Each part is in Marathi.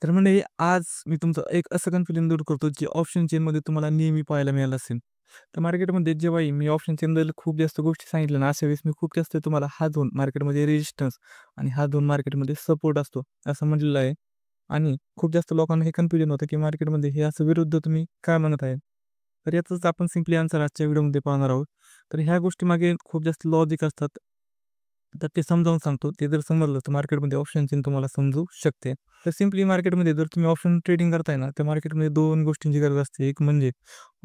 तर म्हणजे आज मी तुमचं एक असं कन्फ्युजन दूर करतो, जे ऑप्शन चेनमध्ये तुम्हाला नेहमी पाहायला मिळालं असेल. तर मार्केटमध्ये जेव्हाही मी ऑप्शन चेनबद्दल खूप जास्त गोष्टी सांगितल्या ना, अशा वेळेस मी खूप जास्त तुम्हाला हा झोन मार्केटमध्ये रेजिस्टन्स आणि हा झोन मार्केटमध्ये सपोर्ट असतो, असं म्हटलेलं आहे. आणि खूप जास्त लोकांना हे कन्फ्युजन होतं, की मार्केटमध्ये हे असं विरुद्ध तुम्ही काय म्हणत आहे? तर याचंच आपण सिम्पली आन्सर आजच्या व्हिडिओमध्ये पाहणार आहोत. तर ह्या गोष्टीमागे खूप जास्त लॉजिक असतात. तर ते समजावून सांगतो. ते जर समजलं तर मार्केटमध्ये ऑप्शन चेन तुम्हाला समजू शकते. तर सिम्पली मार्केटमध्ये जर तुम्ही ऑप्शन ट्रेडिंग करताय ना, तर मार्केटमध्ये 2 गोष्टींची गरज असते. एक म्हणजे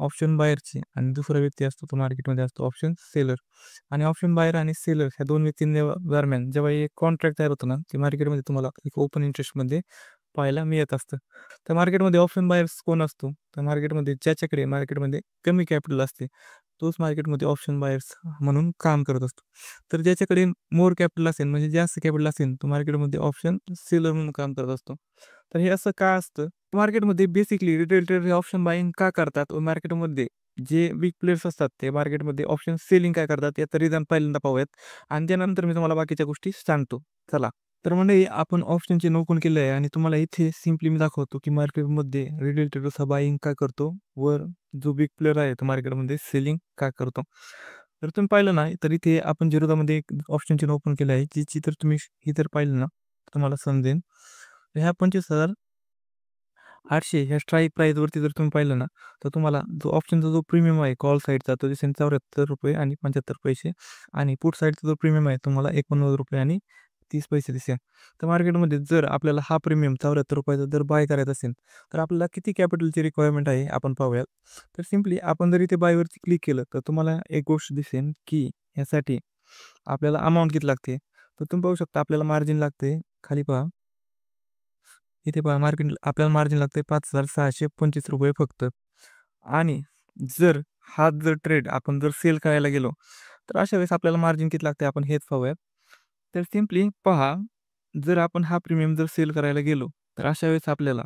ऑप्शन बायरची आणि दुसरा व्यक्ती असतो तो मार्केटमध्ये असतो ऑप्शन सेलर. आणि ऑप्शन बायर आणि सेलर ह्या 2 व्यक्तींच्या दरम्यान जेव्हा एक कॉन्ट्रॅक्ट तयार होतो ना, ते मार्केटमध्ये तुम्हाला एक ओपन इंटरेस्टमध्ये पाहायला मिळत असतं. तर मार्केटमध्ये ऑप्शन बायर्स कोण असतो? तर मार्केटमध्ये ज्याच्याकडे मार्केटमध्ये कमी कॅपिटल असते, तोच मार्केटमध्ये ऑप्शन बायर्स म्हणून काम करत असतो. तर ज्याच्याकडे मोर कॅपिटल असेल, म्हणजे जास्त कॅपिटल असेल, तो मार्केटमध्ये ऑप्शन सेलर म्हणून काम करत असतो. तर हे असं का असतं? मार्केटमध्ये बेसिकली रिटेल ट्रेडर हे ऑप्शन बायिंग का करतात? व मार्केटमध्ये जे बिग प्लेयर्स असतात, ते मार्केटमध्ये ऑप्शन सेलिंग काय करतात? याचं रिझन पहिल्यांदा पाहूयात आणि त्यानंतर मी तुम्हाला बाकीच्या गोष्टी सांगतो. चला. तर म्हणजे आपण ऑप्शन चेन ओपन केलं आहे आणि तुम्हाला इथे सिम्पली मी दाखवतो, की मार्केटमध्ये रिटेल ट्रेडर्स हा बायिंग का करतो? वर जो बिग प्लेयर आहे, तो मार्केटमध्ये सेलिंग का करतो? तर तुम्ही पाहिलं ना, तर इथे आपण जिरोधामध्ये एक ऑप्शन चेन ओपन केलं आहे, जिची तर तुम्ही ही जर पाहिलं ना, तुम्हाला समजेल. तर ह्या 25,800 ह्या स्ट्राईक प्राईजवरती जर तुम्ही पाहिलं ना, तर तुम्हाला जो ऑप्शनचा जो प्रीमियम आहे कॉल साईडचा तो दिसेल ₹74 आणि 75 पैसे आणि पुट साईडचा जो प्रीमियम आहे तुम्हाला ₹89 आणि 30 पैसे दिसेल. तर मार्केटमध्ये जर आपल्याला हा प्रीमियम ₹74 चा जर बाय करायचा असेल, तर आपल्याला किती कॅपिटलची रिक्वायरमेंट आहे आपण पाहूयात. तर सिम्पली आपण जर इथे बायवरती क्लिक केलं, तर तुम्हाला एक गोष्ट दिसेल, की ह्यासाठी आपल्याला अमाउंट किती लागते. तर तुम्ही पाहू शकता आपल्याला मार्जिन लागते. खाली पहा. इथे पहा मार्जिन आपल्याला मार्जिन लागते ₹5,625 फक्त. आणि जर हा जर ट्रेड आपण जर सेल करायला गेलो, तर अशा वेळेस आपल्याला मार्जिन किती लागते आपण हेच पाहूयात. तर सिम्पली पहा, जर आपण हा प्रीमियम जर सेल करायला गेलो, तर अशा वेळेस आपल्याला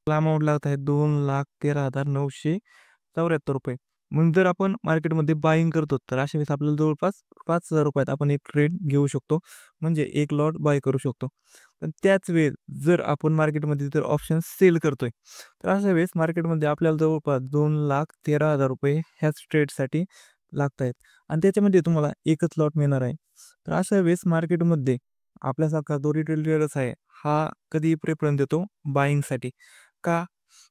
अमाउंट लागत आहे ₹2,13,974. मग जर आपण मार्केटमध्ये बायिंग करतो, तर अशा वेळेस आपल्याला जवळपास ₹5,000 आपण एक ट्रेड घेऊ शकतो. म्हणजे एक लॉट बाय करू शकतो. पण त्याच वेळेस जर आपण मार्केटमध्ये जर ऑप्शन सेल करतोय, तर अशा वेळेस मार्केटमध्ये आपल्याला जवळपास ₹2,13,000 ह्याच ट्रेडसाठी लागत आहेत आणि त्याच्यामध्ये तुम्हाला एकच लॉट मिळणार आहे. तर अशा वेळेस मार्केटमध्ये आपल्यासारखा जो रिटेल ट्रेडर्स आहे, हा कधी प्रेफरन्स देतो बायिंगसाठी. का?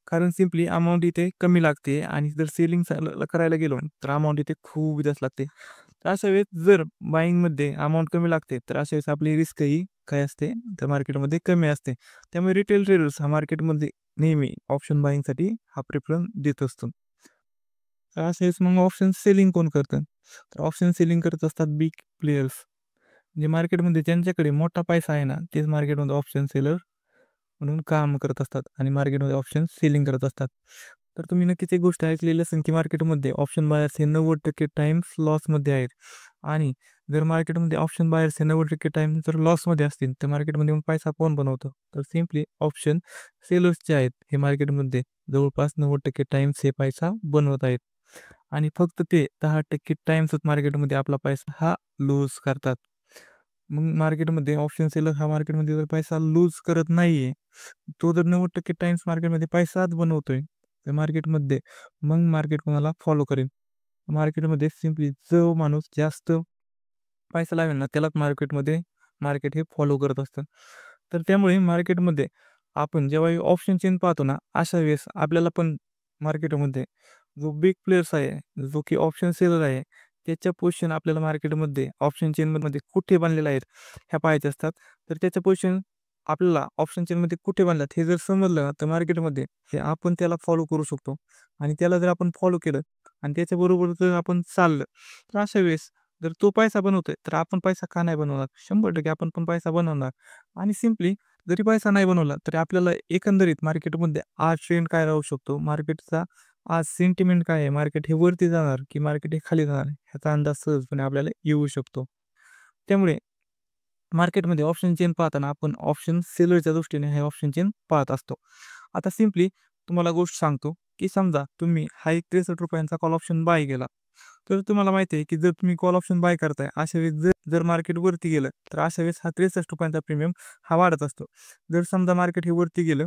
कारण सिम्पली अमाउंट इथे कमी लागते आणि जर सेलिंग करायला गेलो, तर अमाउंट इथे खूप जास्त लागते. तर अशा वेळेस जर बायिंगमध्ये अमाउंट कमी लागते, तर अशा वेळेस आपली रिस्कही काय असते, तर मार्केटमध्ये कमी असते. त्यामुळे रिटेल ट्रेडर्स हा मार्केटमध्ये नेहमी ऑप्शन बायिंगसाठी हा प्रेफरन्स देत असतो. तर अशा वेळेस मग ऑप्शन सेलिंग कोण करतं? तर ऑप्शन सेलिंग करत असतात बिग प्लेयर्स. जे मार्केटमध्ये ज्यांच्याकडे मोठा पैसा आहे ना, तेच मार्केटमध्ये ऑप्शन सेलर म्हणून काम करत असतात आणि मार्केटमध्ये ऑप्शन सेलिंग करत असतात. तर तुम्ही नक्कीच एक गोष्ट ऐकलेली असेल, की मार्केटमध्ये ऑप्शन बायर्स हे 90% टाईम्स लॉसमध्ये आहेत आणि जर मार्केटमध्ये ऑप्शन बायर्स हे 90% टाईम जर लॉसमध्ये असतील, तर मार्केटमध्ये मग पैसा कोण बनवतं? तर सिम्पली ऑप्शन सेलर्स जे आहेत, हे मार्केटमध्ये जवळपास 90% टाईम्स हे पैसा बनवत आहेत आणि फक्त ते 10% टाईम्सच मार्केटमध्ये आपला पैसा हा लूज करतात. मग मार्केटमध्ये ऑप्शन सेलर हा मार्केटमध्ये जर पैसा लूज करत नाहीये, तो जर 90% टाईम्स मार्केटमध्ये पैसाच बनवतोय, तर मार्केटमध्ये मग मार्केट कोणाला फॉलो करेल. मार्केटमध्ये सिम्पली जो माणूस जास्त पैसा लावेल ना, त्यालाच मार्केटमध्ये मार्केट हे फॉलो करत असतं. तर त्यामुळे मार्केटमध्ये आपण जेव्हाही ऑप्शन चेन पाहतो ना, अशा वेळेस आपल्याला पण मार्केटमध्ये जो बिग प्लेयर्स आहे, जो की ऑप्शन सेलर आहे, त्याच्या पोझिशन आपल्याला मार्केटमध्ये ऑप्शन चेनमध्ये कुठे बनलेल्या आहेत, ह्या पाहायच्या असतात. तर त्याच्या पोझिशन आपल्याला ऑप्शन चेनमध्ये कुठे बनल्यात हे जर समजलं ना, तर मार्केटमध्ये हे आपण त्याला फॉलो करू शकतो आणि त्याला जर आपण फॉलो केलं आणि त्याच्याबरोबर जर आपण चाललं, तर अशा वेळेस जर तो पैसा बनवतोय, तर आपण पैसा का नाही बनवणार? 100% आपण पण पैसा बनवणार आणि सिम्पली जरी पैसा नाही बनवला, तरी आपल्याला एकंदरीत मार्केटमध्ये आज ट्रेंड काय राहू शकतो? मार्केटचा आज सेंटिमेंट काय आहे? मार्केट हे वरती जाणार की मार्केट हे खाली जाणार? ह्याचा अंदाज सहजपणे आपल्याला येऊ शकतो. त्यामुळे मार्केटमध्ये ऑप्शन चेन पाहताना आपण ऑप्शन सेलरच्या दृष्टीने हे ऑप्शन चेन पाहत असतो. आता सिम्पली तुम्हाला गोष्ट सांगतो, की समजा तुम्ही हा एक ₹63 चा कॉल ऑप्शन बाय केला. तर तुम्हाला माहिती आहे की जर तुम्ही कॉल ऑप्शन बाय करताय अशा वेळेस जर जर मार्केट वरती गेलं तर अशा वेळेस हा 63 रुपयांचा प्रीमियम हा वाढत असतो. जर समजा मार्केट हे वरती गेलं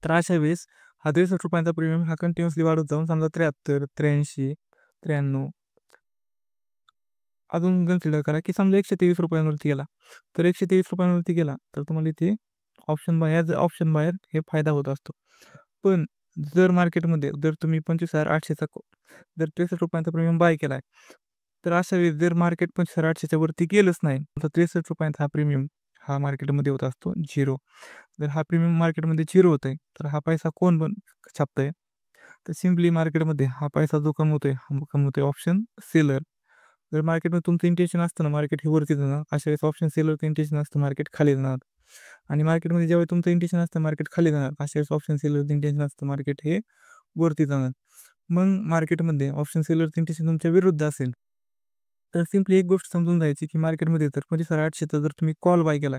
तर अशा वेळेस हा 63 रुपयांचा प्रीमियम हा कंटिन्युअसली वाढत जाऊन समजा 73, 83, 93 अजून कन्सिडर करा की समजा 123 रुपयांवरती गेला. तर 123 रुपयांवरती गेला तर तुम्हाला इथे option buy as option buyer हे फायदा होत असतो. पण जर मार्केटमध्ये जर तुम्ही 25,800चा जर 63 रुपयांचा प्रीमियम बाय केलाय, तर अशा वेळेस जर मार्केट 25,800च्या वरती गेलंच नाही, तर 63 रुपयांचा हा प्रीमियम हा मार्केटमध्ये होत असतो 0. जर हा प्रीमियम मार्केटमध्ये 0 होतंय, तर हा पैसा कोण छापतंय? तर सिम्पली मार्केटमध्ये हा पैसा जो कमवतोय, हा कमवतोय ऑप्शन सेलर. जर मार्केटमध्ये तुमचं इंटेन्शन असतं ना मार्केट हे वरती जाणार, अशा वेळेस ऑप्शन सेलरचं इंटेन्शन असतं मार्केट खाली जाणार. आणि मार्केटमध्ये ज्यावेळी तुमचं इंटेन्शन असतं मार्केट खाली जाणार, अशा वेळेस ऑप्शन सेलरचं इंटेन्शन असतं मार्केट हे वरती जाणार. मग मार्केटमध्ये ऑप्शन सेलरचं इंटेन्शन तुमच्या विरुद्ध असेल, तर सिम्पली एक गोष्ट समजून जायची की मार्केटमध्ये जर 25,800चा जर तुम्ही कॉल बाय केला,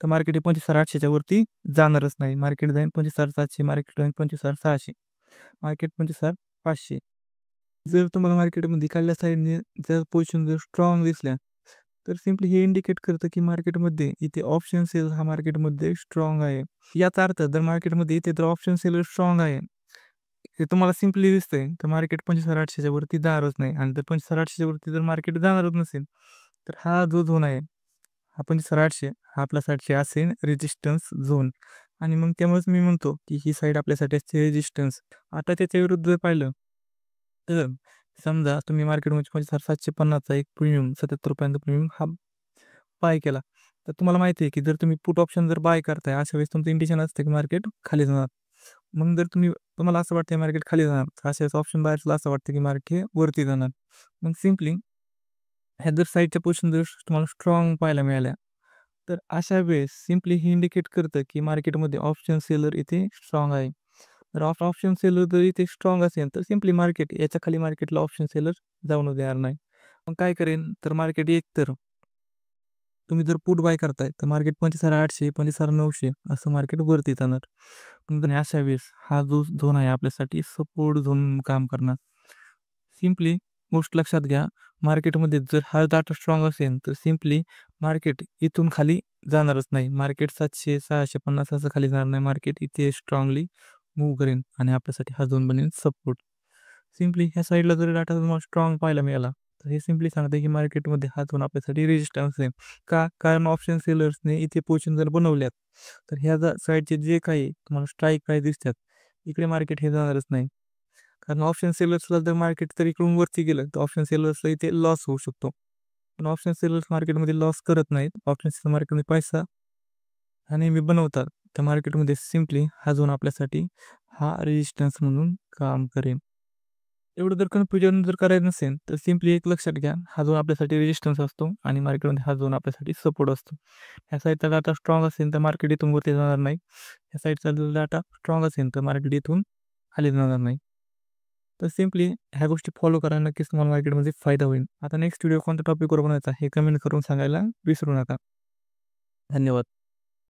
तर मार्केट हे 25,800च्या वरती जाणारच नाही. मार्केट जाईल 25,700, मार्केट जाईल 25,600, मार्केट 25,500. जर तुम्हाला मार्केटमध्ये खालच्या साईडने जर पोझिशन जर स्ट्राँग दिसल्या, तर सिम्पली हे इंडिकेट करतं की मार्केटमध्ये इथे ऑप्शन सेल हा मार्केटमध्ये स्ट्राँग आहे. याचा अर्थ जर मार्केटमध्ये इथे जर ऑप्शन सेलर स्ट्राँग आहे, हे तुम्हाला सिम्पली दिसतंय, तर मार्केट 25,800च्या वरती जाणारच नाही. आणि जर 25,800च्या वरती जर मार्केट जाणारच नसेल, तर हा जो झोन आहे, हा 25,800 हा आपल्यासाठी असेल रेजिस्टन्स झोन. आणि मग त्यामुळेच मी म्हणतो की ही साईड आपल्यासाठी असते रेजिस्टन्स. आता त्याच्या विरुद्ध जर पाहिलं, तर समजा तुम्ही मार्केटमध्ये 25,750चा एक प्रीमियम ₹77 प्रीमियम हा बाय केला. तर तुम्हाला माहिती आहे की जर तुम्ही पुट ऑप्शन जर बाय करताय, अशा वेळेस तुमचं इंडिकेशन असतं की मार्केट खाली जाणार. मग जर तुम्हाला असं वाटतंय मार्केट खाली जाणार, तर अशा वेळेस ऑप्शन बायर्सला असं वाटतं की मार्केट हे वरती जाणार. मग सिम्पली ह्या जर साईडच्या पोझिशन जर तुम्हाला स्ट्राँग पाहायला मिळाल्या, तर अशा वेळेस सिम्पली हे इंडिकेट करतं की मार्केटमध्ये ऑप्शन सेलर इथे स्ट्राँग आहे. तर ऑप्शन सेलर जर इथे स्ट्राँग असेल, तर सिम्पली मार्केट याच्या खाली मार्केटला ऑप्शन सेलर जाऊन देणार नाही. मग काय करेन, तर मार्केट एकतर तुम्ही जर पुट बाय करताय, तर मार्केट 25,800, 25,900 असं मार्केट वरती जाणार. पण अशा वेळेस हा जो झोन आहे आपल्यासाठी सपोर्ट झोन काम करणार. सिम्पली गोष्ट लक्षात घ्या, मार्केटमध्ये जर हा डाटा स्ट्राँग असेल, तर सिम्पली मार्केट इथून खाली जाणारच नाही. मार्केट 700, 650 असं खाली जाणार नाही. मार्केट इथे स्ट्राँगली मूव्ह करेन आणि आपल्यासाठी हा झोन बनेल सपोर्ट. सिम्पली ह्या साईडला जर डाटा तुम्हाला स्ट्राँग पाहायला मिळाला, तर हे सिम्पली सांगतं की मार्केटमध्ये हा झोन आपल्यासाठी रेजिस्टन्स आहे. का? कारण ऑप्शन सेलर्सने इथे पोझिशन जर बनवल्यात, तर ह्या साईडचे जे काही तुम्हाला स्ट्राईक प्राईस दिसतात, इकडे मार्केट हे जाणारच नाही. कारण ऑप्शन सेलर्सला जर मार्केट जर इकडून वरती गेलं, तर ऑप्शन सेलर्सला इथे लॉस होऊ शकतो. पण ऑप्शन सेलर्स मार्केटमध्ये लॉस करत नाहीत. ऑप्शन सेलर मार्केटमध्ये पैसा हा नेहमी बनवतात. त्या मार्केटमध्ये सिम्पली हा झोन आपल्यासाठी हा रेजिस्टन्स म्हणून काम करेल. एवढं जर कन्फ्युजन जर करायचं नसेल, तर सिम्पली एक लक्षात घ्या, हा झोन आपल्यासाठी रेजिस्टन्स असतो आणि मार्केटमध्ये हा झोन आपल्यासाठी सपोर्ट असतो. ह्या साईडचा डाटा स्ट्राँग असेल, तर मार्केट इथून वरती जाणार नाही. ह्या साईडचा जर डाटा स्ट्राँग असेल, तर मार्केट इथून खाली जाणार नाही. तर सिम्पली ह्या गोष्टी फॉलो करा, नक्कीच तुम्हाला मार्केटमध्ये फायदा होईल. आता नेक्स्ट व्हिडिओ कोणत्या टॉपिकवर बनवायचा हे कमेंट करून सांगायला विसरू नका. धन्यवाद.